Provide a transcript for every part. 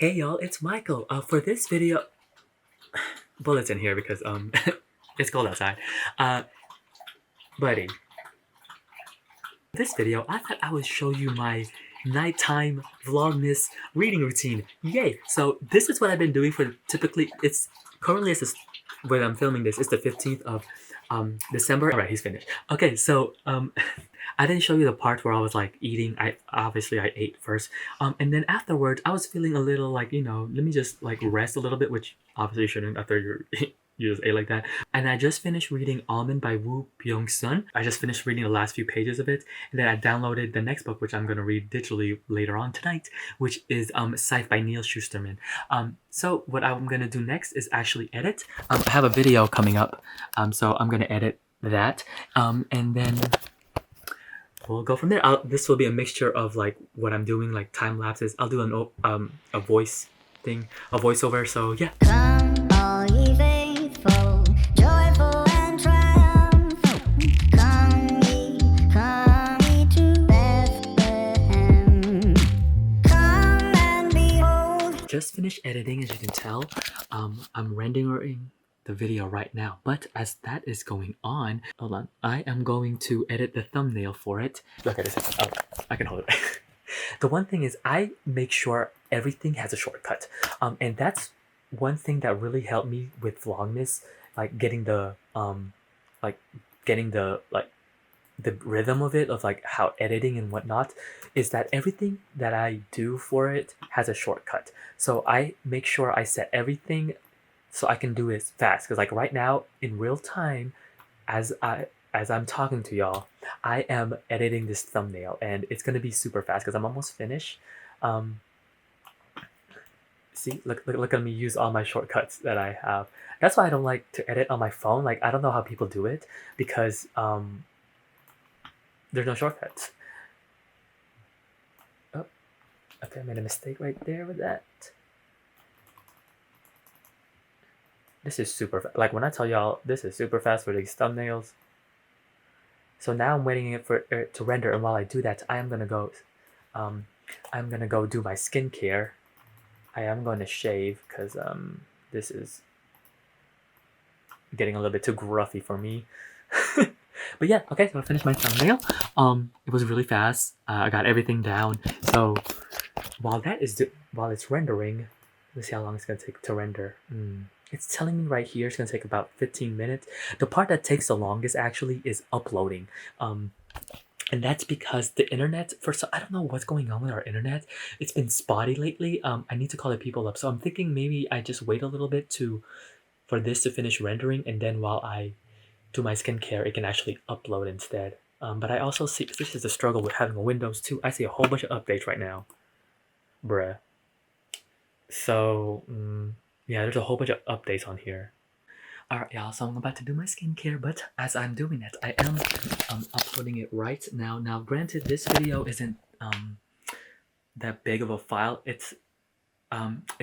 Hey y'all, it's Michael. For this video, bullets in here because it's cold outside. Uh, buddy, this video I thought I would show you my nighttime vlogmas reading routine. Yay! So this is what I've been doing for typically. It's currently when I'm filming this. It's the 15th of December. All right, he's finished. Okay, so I didn't show you the part where I was like eating. I ate first. And then afterwards I was feeling a little like, let me just like rest a little bit, which obviously you shouldn't after you just ate like that. And I just finished reading Almond by Woo Byung-sun. I just finished reading the last few pages of it, and then I downloaded the next book, which I'm gonna read digitally later on tonight, which is Scythe by Neil Schusterman. So what I'm gonna do next is actually edit. I have a video coming up, so I'm gonna edit that, and then we'll go from there. This will be a mixture of like what I'm doing, like time lapses. I'll do a voice thing, a voiceover. So yeah. Come, all ye faithful, joyful and triumphant. Come ye to Bethlehem. Come and behold. Just finished editing, as you can tell. I'm rendering the video right now, but as that is going on, hold on, I am going to edit the thumbnail for it. Look at this. Oh, I can hold it. The one thing is I make sure everything has a shortcut, and that's one thing that really helped me with Vlogmas, like getting the the rhythm of it, of like how editing and whatnot, is that everything that I do for it has a shortcut. So I make sure I set everything so I can do it fast, because like right now in real time, as I'm talking to y'all, I am editing this thumbnail and it's gonna be super fast because I'm almost finished. See, look at me use all my shortcuts that I have. That's why I don't like to edit on my phone. Like I don't know how people do it, because there's no shortcuts. Oh, okay, I made a mistake right there with that. This is super like when I tell y'all this is super fast for these thumbnails. So now I'm waiting for it to render, and while I do that, I'm gonna go do my skincare. I am going to shave because this is getting a little bit too gruffy for me. But yeah, okay, so I finished my thumbnail. It was really fast. I got everything down. So while it's rendering, let's see how long it's gonna take to render. It's telling me right here it's gonna take about 15 minutes. The part that takes the longest actually is uploading. And that's because the internet, I don't know what's going on with our internet. It's been spotty lately. I need to call the people up. So I'm thinking maybe I just wait a little bit for this to finish rendering, and then while I do my skincare, it can actually upload instead. But I also see, this is the struggle with having a Windows 2. I see a whole bunch of updates right now. Bruh. So, yeah, there's a whole bunch of updates on here. Alright y'all, so I'm about to do my skincare, but as I'm doing that, I am uploading it right now. Now granted, this video isn't that big of a file. It's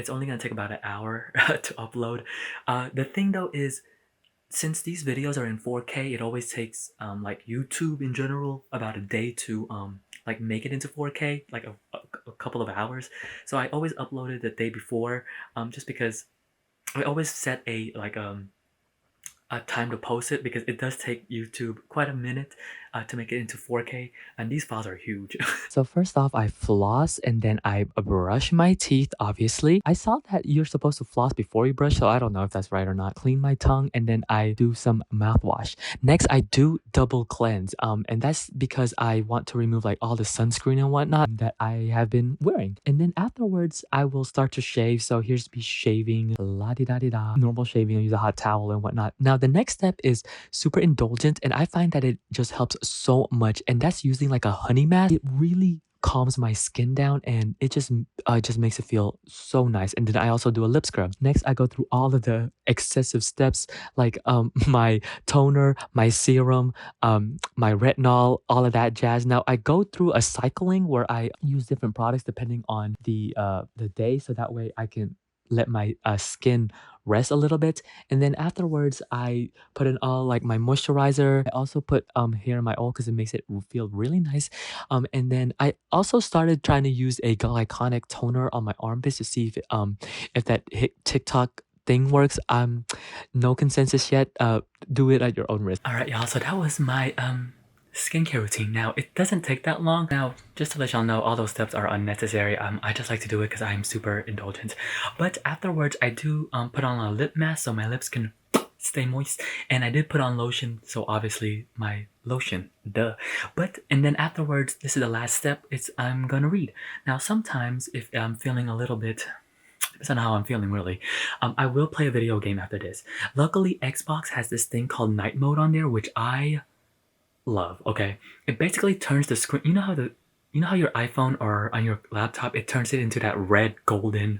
only gonna take about an hour to upload. The thing though is, since these videos are in 4K, it always takes like YouTube in general about a day to like make it into 4K, like a couple of hours. So I always upload it the day before, just because I always set a time to post it, because it does take YouTube quite a minute to make it into 4K, and these files are huge. So first off, I floss and then I brush my teeth, obviously. I saw that you're supposed to floss before you brush, so I don't know if that's right or not. Clean my tongue, and then I do some mouthwash. Next, I do double cleanse, and that's because I want to remove like all the sunscreen and whatnot that I have been wearing. And then afterwards, I will start to shave. So here's me shaving, la-di-da-di-da, normal shaving. I use a hot towel and whatnot. Now the next step is super indulgent, and I find that it just helps so much, and that's using like a honey mask. It really calms my skin down, and it just makes it feel so nice. And then I also do a lip scrub. Next, I go through all of the excessive steps, like my toner, my serum, my retinol, all of that jazz. Now I go through a cycling where I use different products depending on the day, so that way I can let my skin rest a little bit, and then afterwards I put in all like my moisturizer. I also put hair in my oil because it makes it feel really nice. And then I also started trying to use a glyconic toner on my armpits to see if that TikTok thing works. No consensus yet. Do it at your own risk. All right, y'all. So that was my skincare routine. Now it doesn't take that long. Now just to let y'all know, all those steps are unnecessary. I just like to do it because I'm super indulgent. But afterwards, I do put on a lip mask so my lips can stay moist, and I did put on lotion, so obviously my lotion, duh. And then afterwards, this is the last step. I'm gonna read. Now sometimes if I'm feeling a little bit, depends on how I'm feeling really, I will play a video game after this. Luckily, Xbox has this thing called night mode on there, which I love. Okay, it basically turns the screen. You know how your iPhone or on your laptop it turns it into that red, golden,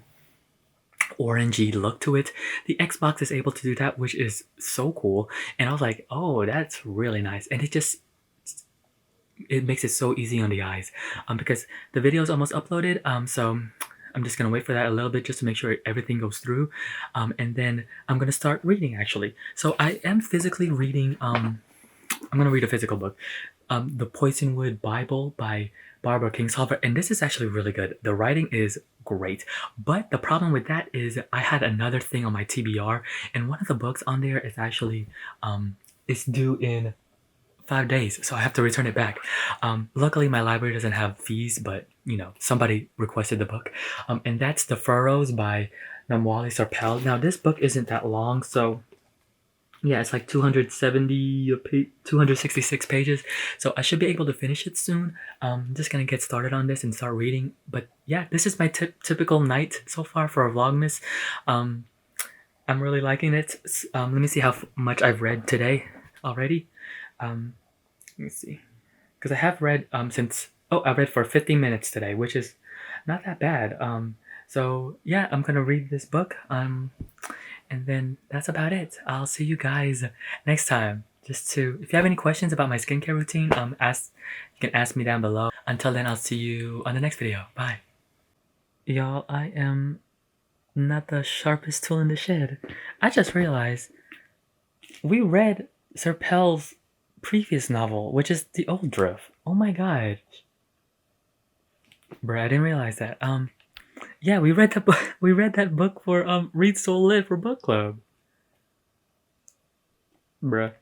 orangey look to it. The Xbox is able to do that, which is so cool. And I was like, oh, that's really nice. And it makes it so easy on the eyes. Because the video is almost uploaded. So I'm just gonna wait for that a little bit just to make sure everything goes through. And then I'm gonna start reading actually. So I am physically reading. I'm gonna read a physical book. The Poisonwood Bible by Barbara Kingsolver, and this is actually really good. The writing is great, but the problem with that is I had another thing on my TBR, and one of the books on there is actually it's due in 5 days, so I have to return it back. Luckily my library doesn't have fees, but you know, somebody requested the book. And that's The Furrows by Namwali Sarpel. Now this book isn't that long, so yeah, it's like 266 pages, so I should be able to finish it soon. I'm just gonna get started on this and start reading. But yeah, this is my typical night so far for a Vlogmas. I'm really liking it. Let me see how much I've read today already. Let me see, because I have read I read for 15 minutes today, which is not that bad. So yeah, I'm gonna read this book. And then that's about it. I'll see you guys next time. If you have any questions about my skincare routine, you can ask me down below. Until then, I'll see you on the next video. Bye. Y'all, I am not the sharpest tool in the shed. I just realized we read Serpel's previous novel, which is The Old Drift. Oh my god. Bruh, I didn't realize that. Yeah, we read that book for Read Soul Lit for book club. Bruh.